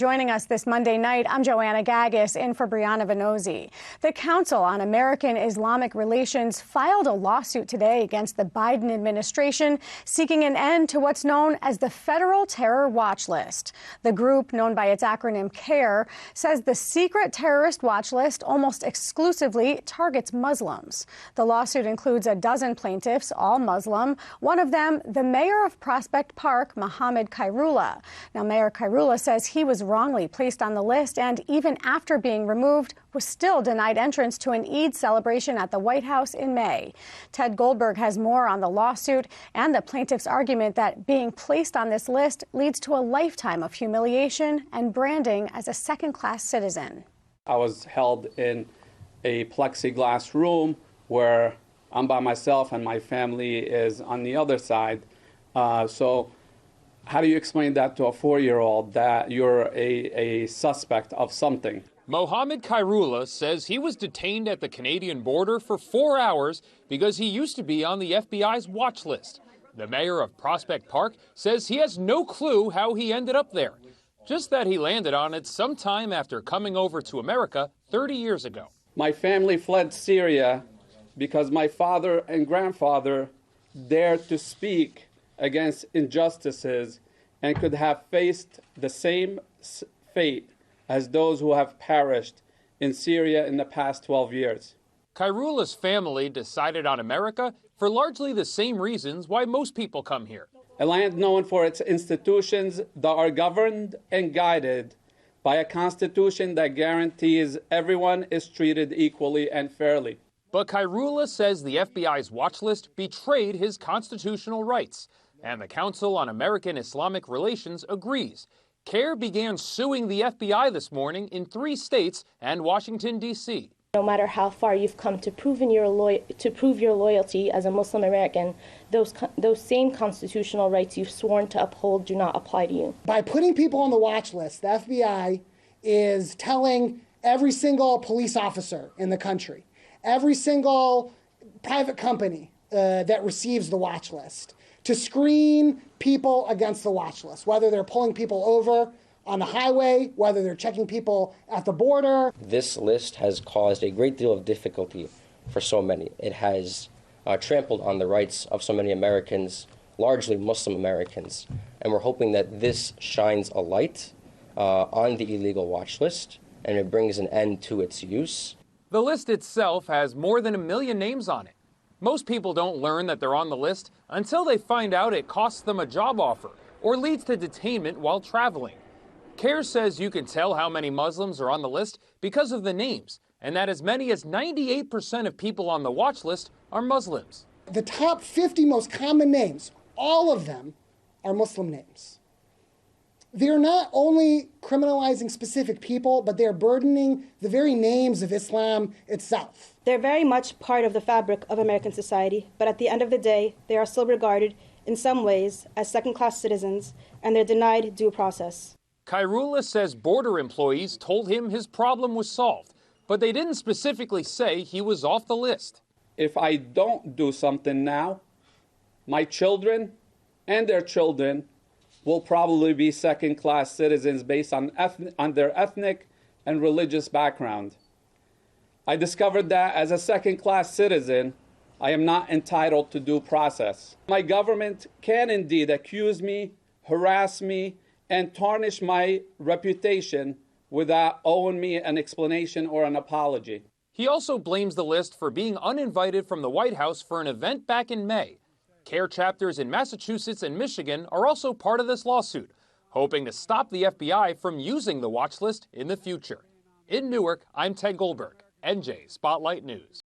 Joining us this Monday night, I'm Joanna Gagis, in for Brianna Venozzi. The Council on American-Islamic Relations filed a lawsuit today against the Biden administration, seeking an end to what's known as the Federal Terror Watch List. The group, known by its acronym CAIR, says the secret terrorist watch list almost exclusively targets Muslims. The lawsuit includes a dozen plaintiffs, all Muslim, one of them the mayor of Prospect Park, Mohammed Khairullah. Now, Mayor Khairullah says he was wrongly placed on the list and, even after being removed, was still denied entrance to an Eid celebration at the White House in May. Ted Goldberg has more on the lawsuit and the plaintiff's argument that being placed on this list leads to a lifetime of humiliation and branding as a second-class citizen. I was held in a plexiglass room where I'm by myself and my family is on the other side. So how do you explain that to a 4-year-old that you're a suspect of something? Mohammed Khairullah says he was detained at the Canadian border for 4 hours because he used to be on the FBI's watch list. The mayor of Prospect Park says he has no clue how he ended up there, just that he landed on it sometime after coming over to America 30 years ago. My family fled Syria because my father and grandfather dared to speak against injustices and could have faced the same fate as those who have perished in Syria in the past 12 years. Khairullah's family decided on America for largely the same reasons why most people come here. A land known for its institutions that are governed and guided by a constitution that guarantees everyone is treated equally and fairly. But Khairullah says the FBI's watch list betrayed his constitutional rights, and the Council on American-Islamic Relations agrees. CAIR began suing the FBI this morning in 3 states and Washington, D.C. No matter how far you've come to prove your loyalty as a Muslim American, those same constitutional rights you've sworn to uphold do not apply to you. By putting people on the watch list, the FBI is telling every single police officer in the country, every single private company that receives the watch list, to screen people against the watch list, whether they're pulling people over on the highway, whether they're checking people at the border. This list has caused a great deal of difficulty for so many. It has trampled on the rights of so many Americans, largely Muslim Americans, and we're hoping that this shines a light on the illegal watch list and it brings an end to its use. The list itself has more than 1 million names on it. Most people don't learn that they're on the list until they find out it costs them a job offer or leads to detainment while traveling. CAIR says you can tell how many Muslims are on the list because of the names, and that as many as 98% of people on the watch list are Muslims. The top 50 most common names, all of them are Muslim names. They're not only criminalizing specific people, but they're burdening the very names of Islam itself. They're very much part of the fabric of American society, but at the end of the day, they are still regarded in some ways as second-class citizens, and they're denied due process. Khairullah says border employees told him his problem was solved, but they didn't specifically say he was off the list. If I don't do something now, my children and their children will probably be second-class citizens based on their ethnic and religious background. I discovered that as a second-class citizen, I am not entitled to due process. My government can indeed accuse me, harass me, and tarnish my reputation without owing me an explanation or an apology. He also blames the list for being uninvited from the White House for an event back in May. CAIR chapters in Massachusetts and Michigan are also part of this lawsuit, hoping to stop the FBI from using the watch list in the future. In Newark, I'm Ted Goldberg, NJ Spotlight News.